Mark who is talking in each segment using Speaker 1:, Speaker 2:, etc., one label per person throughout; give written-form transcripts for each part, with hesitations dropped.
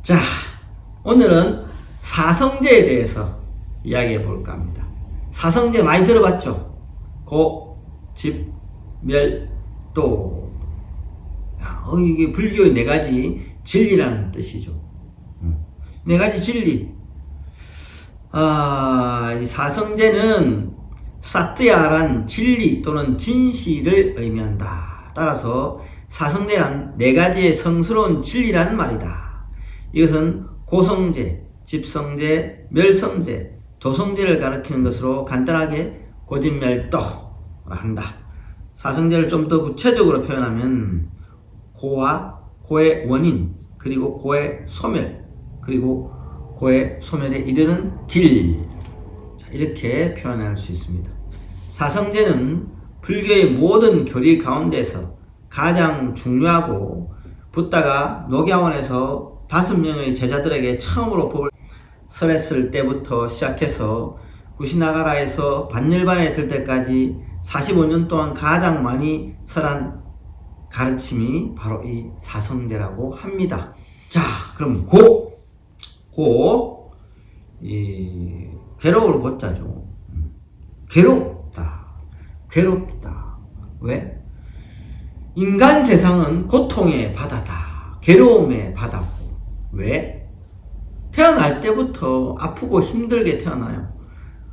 Speaker 1: 자, 오늘은 사성제에 대해서 이야기해 볼까 합니다. 사성제 많이 들어봤죠? 고, 집, 멸, 도. 이게 불교의 네 가지 진리라는 뜻이죠. 네 가지 진리. 이 사성제는 사트야란 진리 또는 진실을 의미한다. 따라서 사성제란 네 가지의 성스러운 진리라는 말이다. 이것은 고성제, 집성제, 멸성제, 도성제를 가리키는 것으로 간단하게 고집멸도라 한다. 사성제를 좀 더 구체적으로 표현하면 고와 고의 원인, 그리고 고의 소멸, 그리고 고의 소멸에 이르는 길, 이렇게 표현할 수 있습니다. 사성제는 불교의 모든 교리 가운데서 가장 중요하고 붓다가 녹야원에서 5명의 제자들에게 처음으로 법을 설했을 때부터 시작해서 구시나가라에서 반열반에 들 때까지 45년 동안 가장 많이 설한 가르침이 바로 이 사성제라고 합니다. 자, 그럼 괴로울 고자죠. 괴롭다. 왜? 인간 세상은 고통의 바다다. 괴로움의 바다고. 왜? 태어날 때부터 아프고 힘들게 태어나요.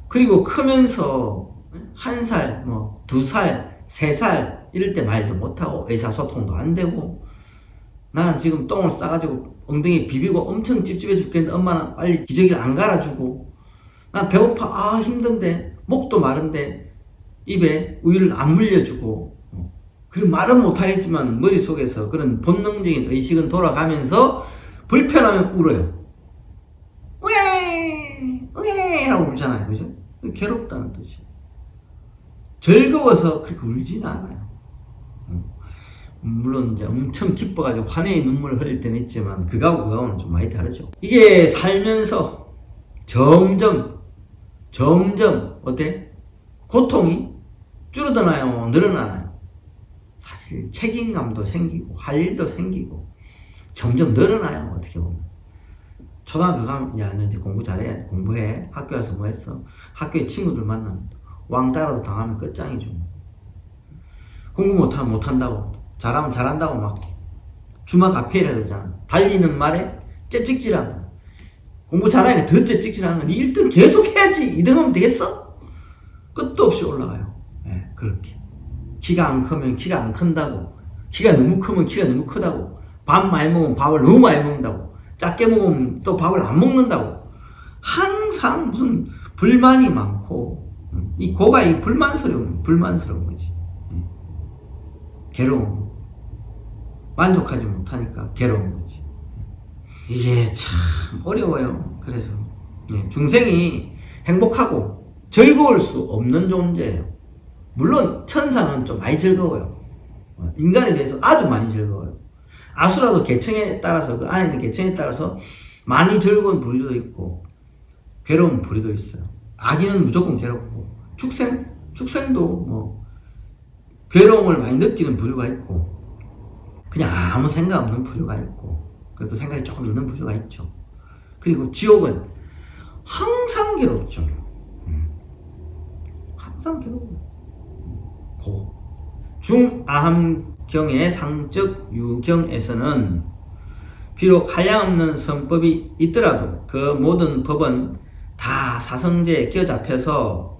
Speaker 1: 그리고 크면서 1살, 2살, 3살 이럴 때 말도 못하고 의사소통도 안 되고, 나는 지금 똥을 싸가지고 엉덩이 비비고 엄청 찝찝해 죽겠는데 엄마는 빨리 기저귀를 안 갈아주고, 난 배고파, 힘든데, 목도 마른데 입에 우유를 안 물려주고, 그리고 말은 못하겠지만 머릿속에서 그런 본능적인 의식은 돌아가면서 불편하면 울어요. 왜 하고 울잖아요. 그죠? 괴롭다는 뜻이에요. 즐거워서 그렇게 울지는 않아요. 물론 이제 엄청 기뻐가지고 환해의 눈물을 흘릴 때는 있지만 그거하고는 좀 많이 다르죠. 이게 살면서 점점 어때? 고통이 줄어드나요? 늘어나요? 사실 책임감도 생기고 할 일도 생기고 점점 늘어나요. 어떻게 보면 초등학교 가면 야 너 이제 공부 잘해, 공부해. 학교 와서 뭐 했어? 학교에 친구들 만나면 왕따라도 당하면 끝장이죠. 공부 못하면 못한다고, 잘하면 잘한다고 막 주막 앞에라 그러잖아. 달리는 말에 째찍질한다. 공부 잘하니까 더 째찍질하는 거. 네 1등 계속 해야지. 2등 하면 되겠어? 끝도 없이 올라가요. 네, 그렇게 키가 안 크면 키가 안 큰다고, 키가 너무 크면 키가 너무 크다고, 밥 많이 먹으면 밥을 너무 많이 먹는다고, 작게 먹으면 또 밥을 안 먹는다고, 항상 무슨 불만이 많고, 이 고가 이 불만스러운 거지. 괴로운 거. 만족하지 못하니까 괴로운 거지. 이게 참 어려워요. 그래서 중생이 행복하고 즐거울 수 없는 존재예요. 물론 천사는 좀 많이 즐거워요. 인간에 비해서 아주 많이 즐거워요. 아수라도 계층에 따라서, 그 안에 있는 계층에 따라서 많이 즐거운 부류도 있고 괴로운 부류도 있어요. 아기는 무조건 괴롭고, 축생도 괴로움을 많이 느끼는 부류가 있고, 그냥 아무 생각 없는 부류가 있고, 그래도 생각이 조금 있는 부류가 있죠. 그리고 지옥은 항상 괴롭죠. 항상 괴로워요. 중아함경의 상적 유경에서는 비록 한량없는 성법이 있더라도 그 모든 법은 다 사성제에 끼어잡혀서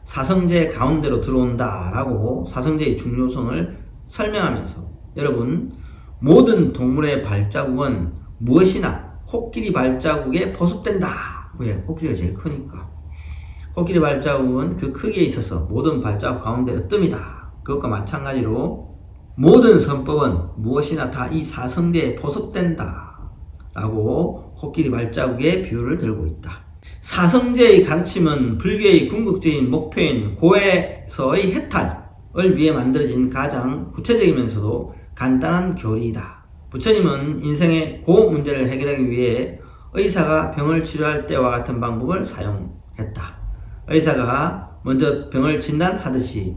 Speaker 1: 사성제 가운데로 들어온다라고 사성제의 중요성을 설명하면서, 여러분, 모든 동물의 발자국은 무엇이나 코끼리 발자국에 보습된다. 왜? 코끼리가 제일 크니까. 코끼리 발자국은 그 크기에 있어서 모든 발자국 가운데 으뜸이다. 그것과 마찬가지로 모든 선법은 무엇이나 다 이 사성제에 보습된다 라고 코끼리 발자국의 비유를 들고 있다. 사성제의 가르침은 불교의 궁극적인 목표인 고에서의 해탈을 위해 만들어진 가장 구체적이면서도 간단한 교리이다. 부처님은 인생의 고 문제를 해결하기 위해 의사가 병을 치료할 때와 같은 방법을 사용했다. 의사가 먼저 병을 진단하듯이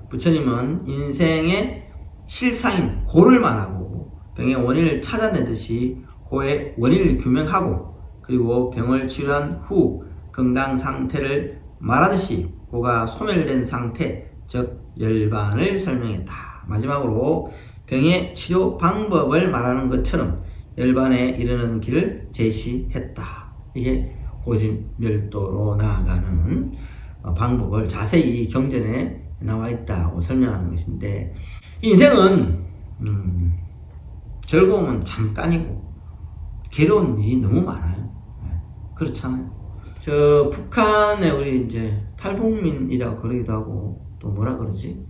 Speaker 1: 부처님은 인생의 실상인 고를 말하고 병의 원인을 찾아내듯이 고의 원인을 규명하고 그리고 병을 치료한 후 건강 상태를 말하듯이 고가 소멸된 상태, 즉 열반을 설명했다. 마지막으로 병의 치료 방법을 말하는 것처럼 열반에 이르는 길을 제시했다. 이게 고진멸도로 나아가는 방법을 자세히 경전에 나와 있다고 설명하는 것인데, 인생은 즐거움은 잠깐이고 괴로운 일이 너무 많아요. 그렇잖아요. 저 북한에 우리 이제 탈북민이라고 그러기도 하고 또 뭐라 그러지?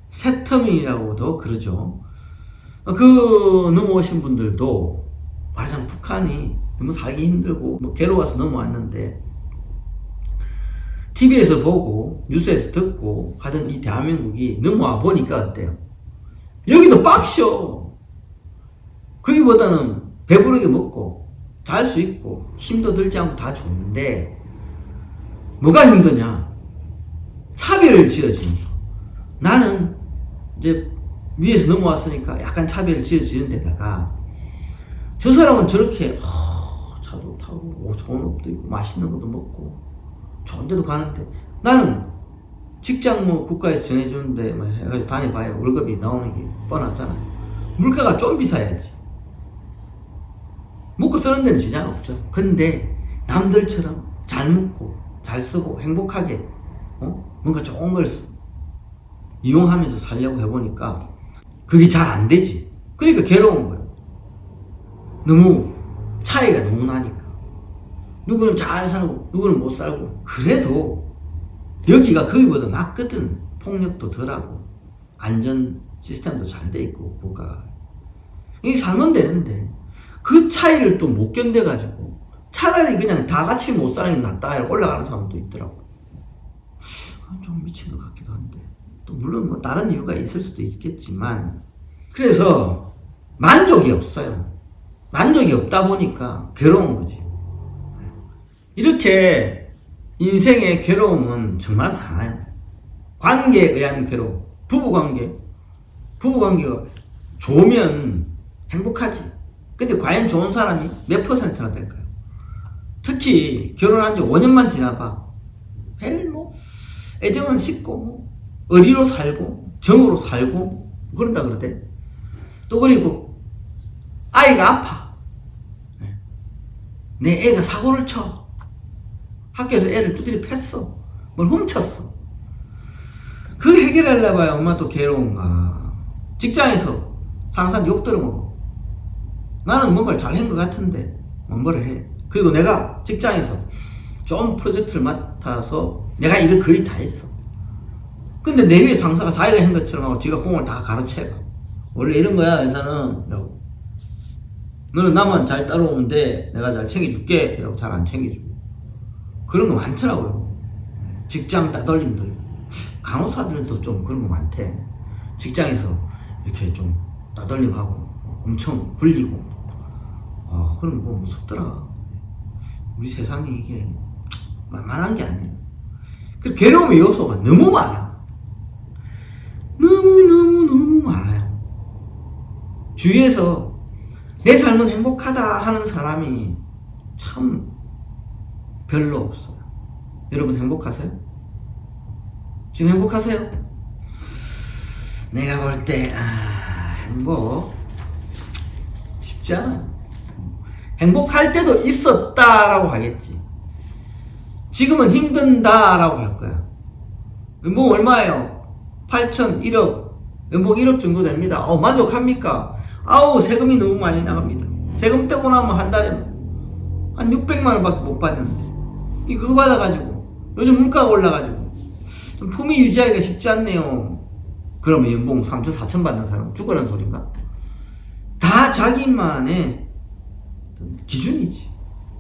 Speaker 1: 세터민이라고도 그러죠. 그 넘어오신 분들도 말하자면 북한이 너무 살기 힘들고 뭐 괴로워서 넘어왔는데 TV에서 보고 뉴스에서 듣고 하던 이 대한민국이 넘어와 보니까 어때요? 여기도 빡셔. 거기보다는 배부르게 먹고 잘 수 있고 힘도 들지 않고 다 좋은데 뭐가 힘드냐? 차별을 지어지니까. 나는 이제 위에서 넘어왔으니까 약간 차별을 지어지는 데다가 저 사람은 저렇게 차도 타고 좋은 옷도 입고 맛있는 것도 먹고 좋은 데도 가는데 나는 직장 뭐 국가에서 정해주는데 뭐 해가지고 다녀봐야 월급이 나오는 게 뻔하잖아요. 물가가 좀 비싸야지. 먹고 쓰는 데는 지장 없죠. 근데 남들처럼 잘 먹고 잘 쓰고 행복하게 뭔가 좋은 걸 이용하면서 살려고 해보니까 그게 잘 안 되지. 그러니까 괴로운 거예요. 너무 차이가 너무 나니까. 누구는 잘 살고 누구는 못 살고. 그래도 여기가 거기보다 낫거든. 폭력도 덜하고 안전 시스템도 잘 돼 있고 국가가. 이게 살면 되는데 그 차이를 또 못 견뎌가지고 차라리 그냥 다 같이 못 사는 게 낫다 이렇게 올라가는 사람도 있더라고. 좀 미친 것 같기도 한데 또 물론 뭐 다른 이유가 있을 수도 있겠지만, 그래서 만족이 없어요. 만족이 없다 보니까 괴로운 거지. 이렇게 인생의 괴로움은 정말 많아요. 관계에 의한 괴로움. 부부관계가 좋으면 행복하지. 근데 과연 좋은 사람이 몇 %나 될까요? 특히 결혼한 지 5년만 지나봐. 애정은 식고 의리로 살고 정으로 살고 그런다 그러대. 또 그리고 아이가 아파. 내 애가 사고를 쳐. 학교에서 애를 두드려 팼어. 뭘 훔쳤어. 그 해결하려고 봐야 엄마 또 괴로운가. 직장에서 상사한테 욕 들어먹어. 나는 뭔가를 잘한 것 같은데 뭐를 해. 그리고 내가 직장에서 좀 프로젝트를 맡아서 내가 일을 거의 다 했어. 근데 내 위에 상사가 자기가 한 것처럼 하고 지가 공을 다 가로채가. 원래 이런 거야 회사는. 라고. 너는 나만 잘 따라오면 돼. 내가 잘 챙겨줄게. 이러고 잘 안 챙겨주고. 그런 거 많더라고요. 직장 따돌림도 있고. 간호사들도 좀 그런 거 많대. 직장에서 이렇게 좀 따돌림하고 엄청 불리고. 그럼 뭐 무섭더라. 우리 세상이 이게 만만한 게 아니에요. 그 괴로움의 요소가 너무 많아. 너무 많아요. 주위에서 내 삶은 행복하다 하는 사람이 참 별로 없어요. 여러분 행복하세요? 지금 행복하세요? 내가 볼 때 행복 쉽지 않아. 행복할 때도 있었다라고 하겠지. 지금은 힘든다라고 할 거야. 연봉 얼마예요? 8천, 1억. 연봉 1억 정도 됩니다. 만족합니까? 세금이 너무 많이 나갑니다. 세금 떼고 나면 한 달에 한 600만 원밖에 못 받는데 그거 받아가지고 요즘 물가가 올라가지고 좀 품위 유지하기가 쉽지 않네요. 그러면 연봉 3천, 4천 받는 사람은 죽으라는 소린가? 다 자기만의 기준이지.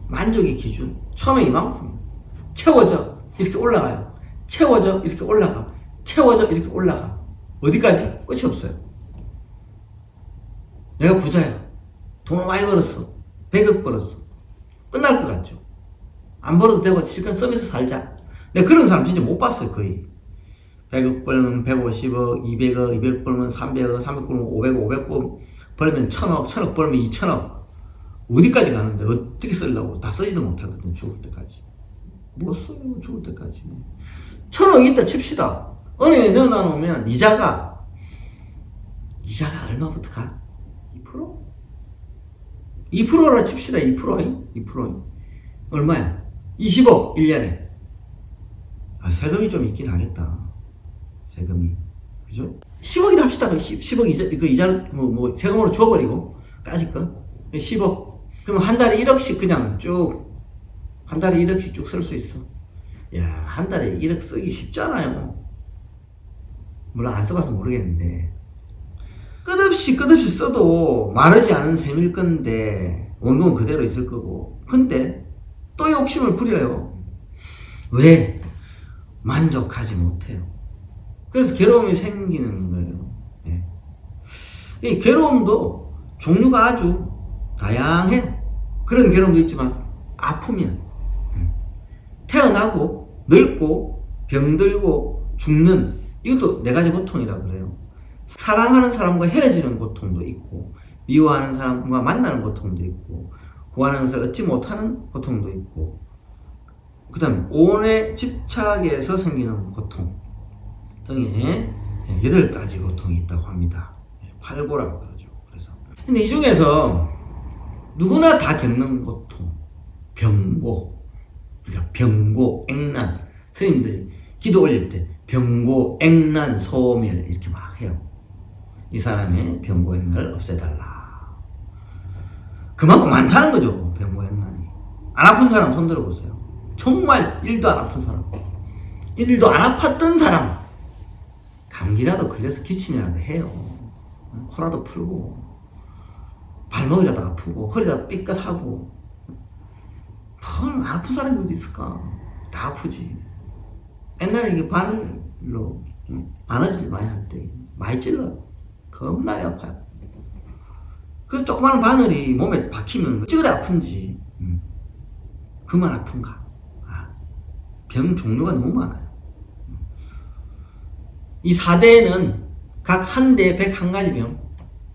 Speaker 1: 만족의 기준. 처음에 이만큼 채워져 이렇게 올라가요. 채워져 이렇게 올라가. 채워져 이렇게 올라가. 어디까지? 끝이 없어요. 내가 부자야. 돈을 많이 벌었어. 100억 벌었어. 끝날 것 같죠? 안 벌어도 되고 실컷 서비스 살자. 내가 그런 사람 진짜 못 봤어요. 거의 100억 벌면 150억, 200억, 200억 벌면 300억, 300억 벌면 500억, 500억 벌면 1000억, 1000억 벌면 2000억. 어디까지 가는데 어떻게 쓰려고 다 쓰지도 못하거든. 죽을 때까지. 못 써요. 죽을 때까지. 1,000억 있다 칩시다. 은행에 넣어놓으면 이자가 얼마부터 가? 2%? 2%라 칩시다. 2%. 얼마야? 20억 1년에. 세금이 좀 있긴 하겠다. 세금이. 그죠? 10억이라 합시다. 10억 이자, 세금으로 줘버리고, 까짓건. 10억. 그럼 한 달에 1억씩 그냥 한 달에 1억씩 쭉 쓸 수 있어. 야, 한 달에 1억 쓰기 쉽잖아요. 물론 안 써봐서 모르겠는데. 끝없이 써도 마르지 않은 셈일 건데, 원금은 그대로 있을 거고. 근데, 또 욕심을 부려요. 왜? 만족하지 못해요. 그래서 괴로움이 생기는 거예요. 예. 이 괴로움도 종류가 아주 다양해요. 그런 괴로움도 있지만 아프면 태어나고 늙고 병들고 죽는 이것도 4가지 고통이라 그래요. 사랑하는 사람과 헤어지는 고통도 있고 미워하는 사람과 만나는 고통도 있고 구하는 것을 얻지 못하는 고통도 있고 그 다음에 온의 집착에서 생기는 고통 등의 8가지 고통이 있다고 합니다. 팔고라고 하죠. 그래서 근데 이 중에서 누구나 다 겪는 고통, 병고, 그러니까 병고, 액난. 스님들이 기도 올릴 때 병고, 액난, 소멸 이렇게 막 해요. 이 사람의 병고, 액난을 없애달라. 그만큼 많다는 거죠. 병고, 액난이. 안 아픈 사람 손 들어보세요. 정말 1도 안 아픈 사람, 1도 안 아팠던 사람, 감기라도 걸려서 기침이라도 해요. 코라도 풀고 발목이라도 아프고 허리라도 삐끗하고 안 아픈 사람이 어디 있을까? 다 아프지. 옛날에 이게 바늘로 바느질 많이 할 때 많이 찔러요. 겁나게 아파요. 그 조그마한 바늘이 몸에 박히면 찌그레 아픈지 그만 아픈가? 병 종류가 너무 많아요. 이 4대에는 각 한 대에 101가지 병,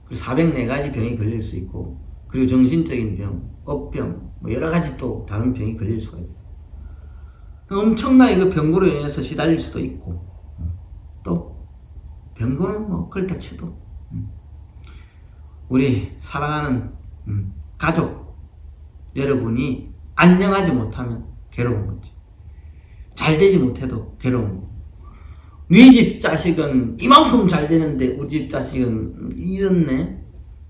Speaker 1: 그리고 404가지 병이 걸릴 수 있고, 그리고 정신적인 병, 업병, 여러 가지 또 다른 병이 걸릴 수가 있어요. 엄청나게 그 병고로 인해서 시달릴 수도 있고, 또 병고는 그렇다 치도 우리 사랑하는 가족 여러분이 안녕하지 못하면 괴로운 거지. 잘 되지 못해도 괴로운 거. 네 집 자식은 이만큼 잘 되는데 우리 집 자식은 이렇네.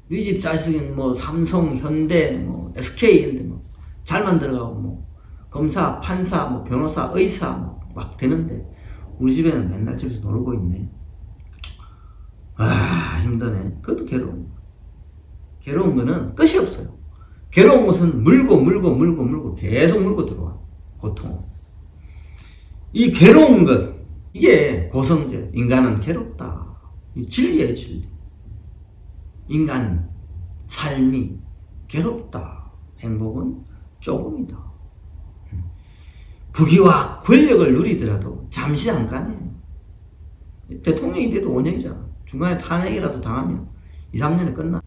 Speaker 1: 네 집 자식은 삼성, 현대, SK 이런데 잘 만들어가고 검사, 판사, 변호사, 의사 막 되는데 우리 집에는 맨날 집에서 놀고 있네. 힘드네. 그것도 괴로운 거. 괴로운 거는 끝이 없어요. 괴로운 것은 물고 계속 물고 들어와. 고통. 이 괴로운 것, 이게 고성제. 인간은 괴롭다. 이 진리예요, 진리. 인간 삶이 괴롭다. 행복은 조금이다. 부귀와 권력을 누리더라도 잠시 잠깐이에요. 대통령이 돼도 5년이잖아. 중간에 탄핵이라도 당하면 2, 3년에 끝나.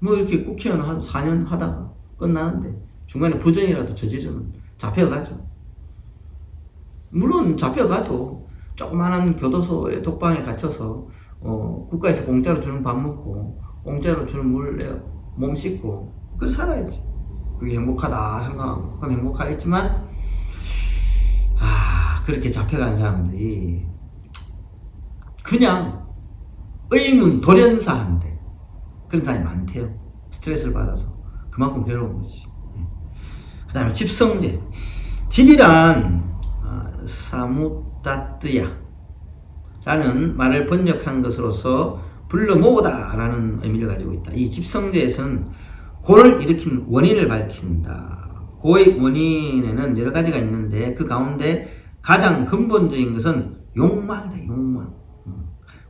Speaker 1: 이렇게 국회의원 한 4년 하다가 끝나는데 중간에 부정이라도 저지르면 잡혀가죠. 물론 잡혀가도 조그마한 교도소의 독방에 갇혀서 국가에서 공짜로 주는 밥 먹고 공짜로 주는 물에 몸 씻고 그걸 살아야지. 그게 행복하다 생각하고 그건 행복하겠지만 그렇게 잡혀간 사람들이 그냥 의문 돌연사한데 그런 사람이 많대요. 스트레스를 받아서 그만큼 괴로운 거지. 그 다음에 집성제. 집이란 사무따뜨야 라는 말을 번역한 것으로서 불러 모으다 라는 의미를 가지고 있다. 이 집성제에서는 고를 일으킨 원인을 밝힌다. 고의 원인에는 여러 가지가 있는데 그 가운데 가장 근본적인 것은 욕망이다. 욕망.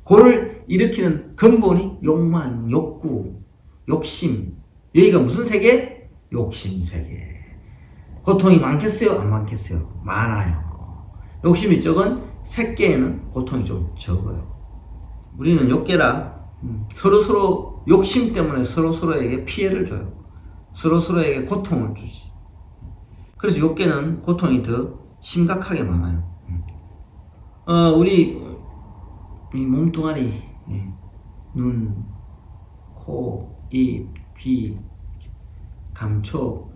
Speaker 1: 고를 일으키는 근본이 욕망, 욕구, 욕심. 여기가 무슨 세계? 욕심 세계. 고통이 많겠어요? 안 많겠어요? 많아요. 욕심이 적은 새끼에는 고통이 좀 적어요. 우리는 욕계라 서로서로 욕심 때문에 서로서로에게 피해를 줘요. 서로서로에게 고통을 주지. 그래서 욕계는 고통이 더 심각하게 많아요. 우리 이 몸뚱아리, 눈, 코, 입, 귀, 감촉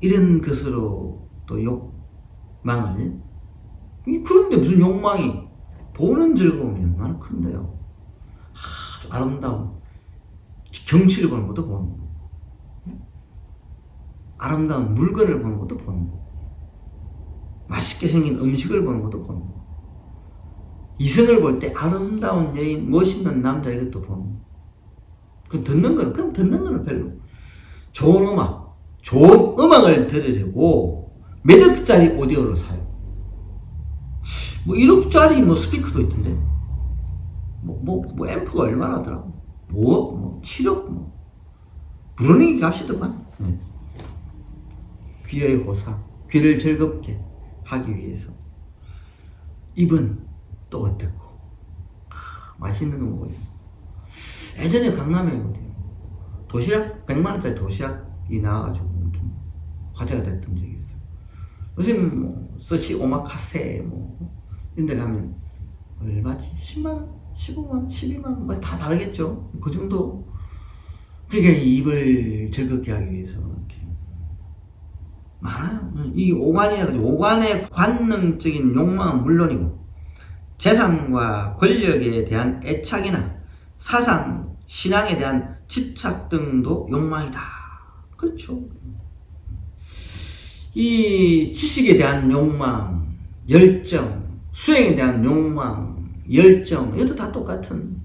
Speaker 1: 이런 것으로 또 욕망을, 그런데 무슨 욕망이 보는 즐거움이 얼마나 큰데요. 아주 아름다운 경치를 보는 것도 보는 거고, 아름다운 물건을 보는 것도 보는 거고, 맛있게 생긴 음식을 보는 것도 보는 거고, 이성을 볼 때 아름다운 여인, 멋있는 남자 이것도 보는 거고. 그럼 듣는 거는 별로. 좋은 음악을 들으려고 몇 억짜리 오디오를 사요. 뭐 1억짜리 뭐 스피커도 있던데. 뭐 앰프가 얼마나 하더라고. 5억, 7억, 부르는 게 값이더만. 귀의 호사, 귀를 즐겁게 하기 위해서. 입은 또 어떻고. 맛있는 거 먹어요. 예전에 강남에 도시락, 100만원짜리 도시락이 나와가지고 좀 화제가 됐던 적이 있어요. 요즘 스시 오마카세 이런 데 가면 얼마지? 10만원? 15만원? 12만원? 다 다르겠죠? 그 정도. 그러니까 입을 즐겁게 하기 위해서 이렇게 많아요. 이 오간의 관능적인 욕망은 물론이고, 재산과 권력에 대한 애착이나 사상, 신앙에 대한 집착 등도 욕망이다. 그렇죠. 이 지식에 대한 욕망, 열정, 수행에 대한 욕망, 열정, 이것도 다 똑같은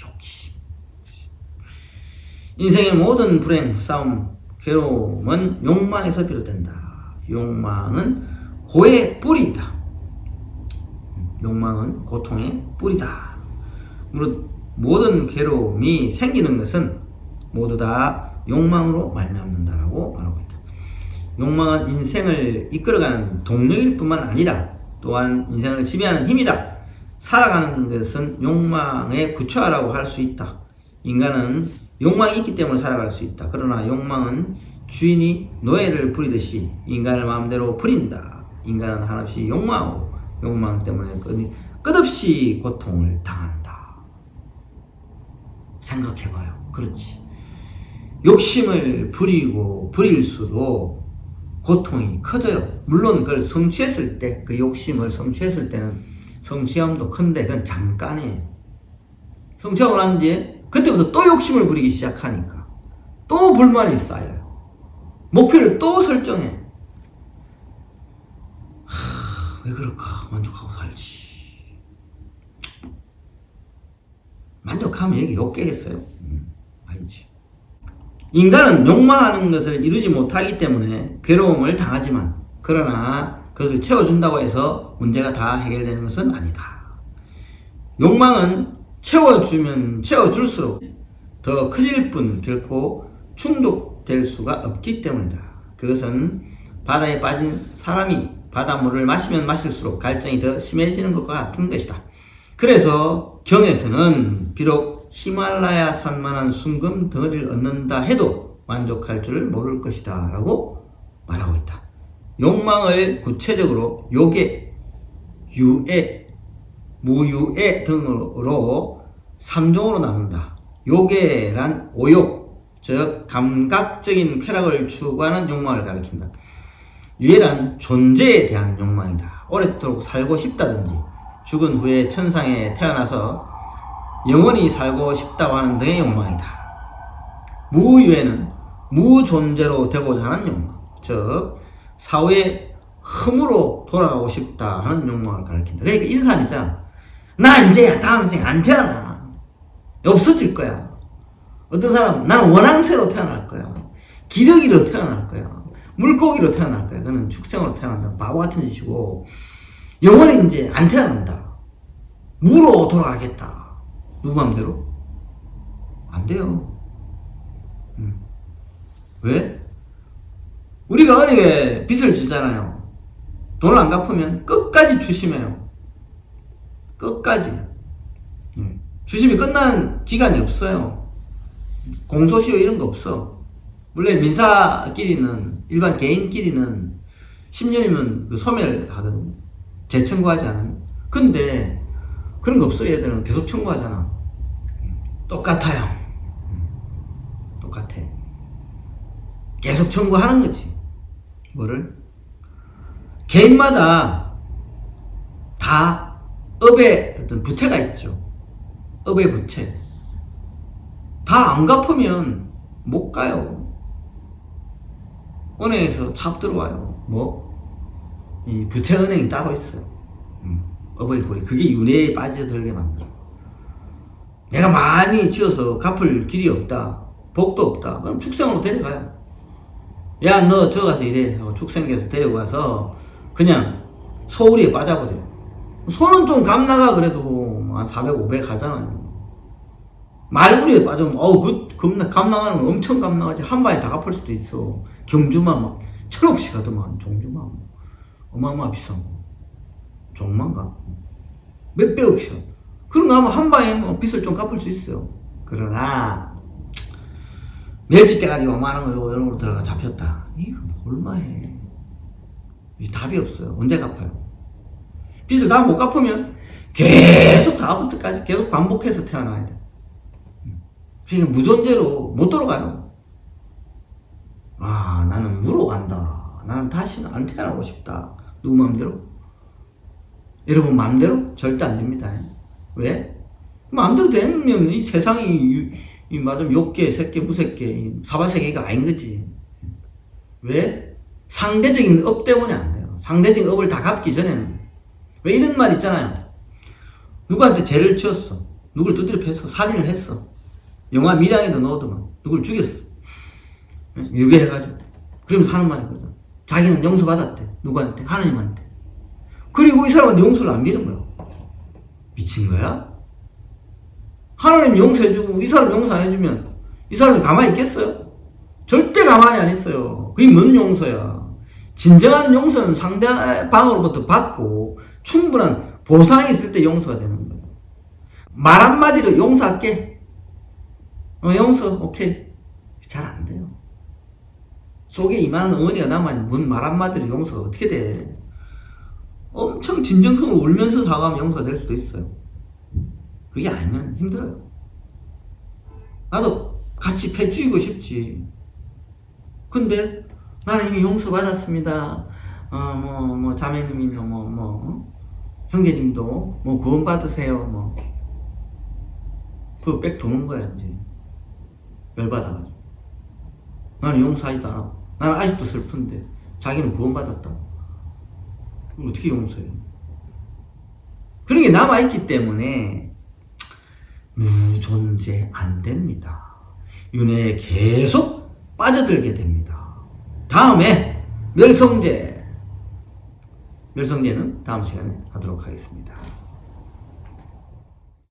Speaker 1: 욕심. 인생의 모든 불행, 싸움, 괴로움은 욕망에서 비롯된다. 욕망은 고의 뿌리이다. 욕망은 고통의 뿌리다. 모든 괴로움이 생기는 것은 모두 다 욕망으로 말미암는다라고 말하고 있다. 욕망은 인생을 이끌어가는 동력일 뿐만 아니라 또한 인생을 지배하는 힘이다. 살아가는 것은 욕망의 구초라고 할 수 있다. 인간은 욕망이 있기 때문에 살아갈 수 있다. 그러나 욕망은 주인이 노예를 부리듯이 인간을 마음대로 부린다. 인간은 한없이 욕망하고 욕망 때문에 끝없이 고통을 당한다. 생각해봐요. 그렇지. 욕심을 부릴수록 고통이 커져요. 물론 그걸 성취했을 때, 그 욕심을 성취했을 때는 성취함도 큰데 그건 잠깐이에요. 성취하고 난 뒤에 그때부터 또 욕심을 부리기 시작하니까 또 불만이 쌓여요. 목표를 또 설정해. 왜 그럴까? 만족하고 살지. 만족하면 여기 욕 깨겠어요? 아니지. 인간은 욕망하는 것을 이루지 못하기 때문에 괴로움을 당하지만, 그러나 그것을 채워준다고 해서 문제가 다 해결되는 것은 아니다. 욕망은 채워줄수록 더 커질 뿐 결코 충족될 수가 없기 때문이다. 그것은 바다에 빠진 사람이 바닷물을 마시면 마실수록 갈증이 더 심해지는 것과 같은 것이다. 그래서 경에서는 비록 히말라야 산만한 순금 덩어리를 얻는다 해도 만족할 줄 모를 것이다 라고 말하고 있다. 욕망을 구체적으로 요괴, 유애, 무유애 등으로 3종으로 나눈다. 요괴란 오욕, 즉 감각적인 쾌락을 추구하는 욕망을 가리킨다. 유애란 존재에 대한 욕망이다. 오랫도록 살고 싶다든지 죽은 후에 천상에 태어나서 영원히 살고 싶다고 하는 등의 욕망이다. 무유애는 무존재로 되고자 하는 욕망, 즉 사후의 흠으로 돌아가고 싶다 하는 욕망을 가리킨다. 그러니까 이런 사람 있잖아. 나 이제 다음 생 안 태어나. 없어질 거야. 어떤 사람, 나는 원앙새로 태어날 거야. 기러기로 태어날 거야. 물고기로 태어날 거야. 그는 축생으로 태어난다. 바보 같은 짓이고, 영원히 이제 안 태어난다. 무로 돌아가겠다. 누구 맘대로? 안 돼요. 왜? 우리가 은행에 빚을 지잖아요. 돈을 안 갚으면 끝까지 추심해요. 끝까지. 추심이 끝나는 기간이 없어요. 공소시효 이런 거 없어. 원래 민사끼리는, 일반 개인끼리는 10년이면 그 소멸하거든요. 재청구하지 않으면. 근데 그런 거 없어요. 얘들은 계속 청구하잖아. 똑같아요. 똑같아. 계속 청구하는 거지. 뭐를? 개인마다 다 업의 어떤 부채가 있죠. 업의 부채. 다 안 갚으면 못 가요. 은행에서 잡 들어와요. 뭐? 이 부채은행이 따로 있어요. 업의 고리. 그게 윤회에 빠져들게 만들어. 내가 많이 지어서 갚을 길이 없다. 복도 없다. 그럼 축생으로 데려가요. 야, 너 저 가서 일해. 축생에서 데려가서 그냥 소울이에 빠져버려. 소는 좀 값나가 그래도 한 400, 500 하잖아요. 말구리에 빠지면 값나가는 건 엄청 값나가지. 한 방에 다 갚을 수도 있어. 경주만 막 1000억씩 하더만. 종주만 어마어마 비싼 거. 종만 가 몇백억씩. 그런 거 하면 한 방에 뭐 빚을 좀 갚을 수 있어요. 그러나 멸치 떼가지고 5만원 이런 걸로 들어가 잡혔다. 이거 얼마해. 답이 없어요. 언제 갚아요? 빚을 다 못 갚으면 계속 다 갚을 때까지 계속 반복해서 태어나야 돼. 그러니까 무존재로 못 돌아가요. 아, 나는 무로 간다. 나는 다시는 안 태어나고 싶다. 누구 마음대로? 여러분 마음대로? 절대 안 됩니다. 왜? 마음대로 되면 이 세상이 맞으면 욕계, 색계, 무색계, 사바세계가 아닌 거지. 왜? 상대적인 업 때문에 안 돼요. 상대적인 업을 다 갚기 전에는. 왜 이런 말 있잖아요. 누구한테 죄를 지었어. 누굴 두드려 팼어. 살인을 했어. 영화 밀양에도 넣어도만 누굴 죽였어. 유괴해가지고. 그러면서 하는 말이 거죠. 자기는 용서받았대. 누구한테? 하나님한테. 그리고 이 사람한테 용서를 안 믿은 거야. 미친 거야? 하나님 용서해주고 이 사람 용서 안 해주면 이 사람이 가만히 있겠어요? 절대 가만히 안 있어요. 그게 뭔 용서야? 진정한 용서는 상대방으로부터 받고 충분한 보상이 있을 때 용서가 되는 거예요. 말 한마디로 용서할게. 용서, 오케이. 잘 안 돼요. 속에 이만한 어머니가 남아있는 말 한마디로 용서가 어떻게 돼? 엄청 진정성을 울면서 사과하면 용서가 될 수도 있어요. 그게 아니면 힘들어요. 나도 같이 패주이고 싶지. 근데 나는 이미 용서받았습니다. 자매님이나 형제님도 구원 받으세요. 그거 빽 도는 거야, 이제. 열받아가지고. 나는 용서하지도 않아. 나는 아직도 슬픈데 자기는 구원 받았다. 어떻게 용서해요? 그런 게 남아있기 때문에 무존재 안 됩니다. 윤회에 계속 빠져들게 됩니다. 다음에 멸성제는 다음 시간에 하도록 하겠습니다.